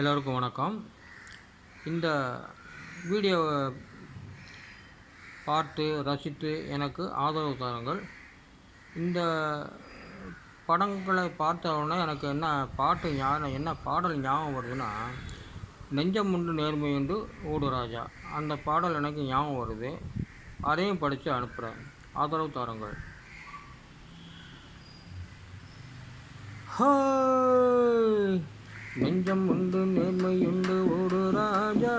எல்லோருக்கும் வணக்கம். இந்த வீடியோவை பார்த்து ரசித்து எனக்கு ஆதரவு தாருங்கள். இந்த படங்களை பார்த்த உடனே எனக்கு என்ன பாடல் ஞாபகம் வருதுன்னா, நெஞ்சம் உண்டு நேர்மை உண்டு ஓடு ராஜா, அந்த பாடல் எனக்கு ஞாபகம் வருது. அதையும் படித்து அனுப்புகிறேன். ஆதரவு தாருங்கள். நெஞ்சம் உண்டு நேர்மையுண்டு ஓடு ராஜா,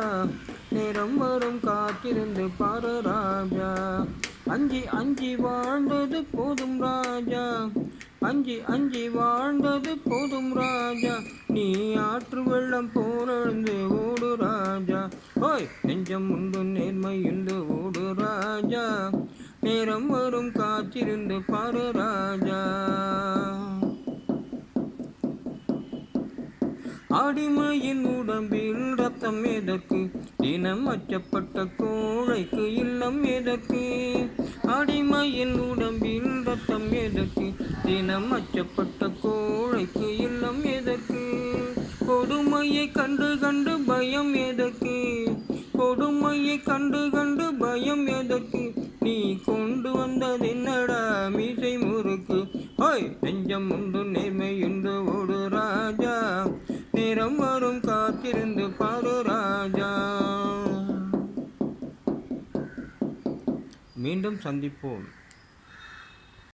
நேரம் வரும் காத்திருந்து பாரு ராஜா. அஞ்சி அஞ்சி வாழ்ந்தது போதும் ராஜா, அஞ்சி அஞ்சி வாழ்ந்தது போதும் ராஜா. நீ ஆற்று வெள்ளம் போலந்து ஓடு ராஜா. ஓய், நெஞ்சம் உண்டு நேர்மையுண்டு ஓடு ராஜா, நேரம் வரும் காத்திருந்து பாரு ராஜா. அடிமையின் உடம்பில் ரத்தம் எதற்கு, தினம் அச்சப்பட்ட கோழைக்கு இல்லம் எதற்கு. அடிமையின் உடம்பில் ரத்தம் எதற்கு, தினம் அச்சப்பட்ட கோழைக்கு இல்லம் எதற்கு. கொடுமையை கண்டு கண்டு பயம் எதற்கு, கொடுமையை கண்டு கண்டு பயம் எதற்கு. நீ கொண்டு வந்ததென்னடா மீசை முறுக்கு. ஹோய், நெஞ்சம் உண்டு நேர்மையுண்டு ஓடு ராஜா, நேரம் வரும் காத்திருந்து பாரு ராஜா. மீண்டும் சந்திப்போம்.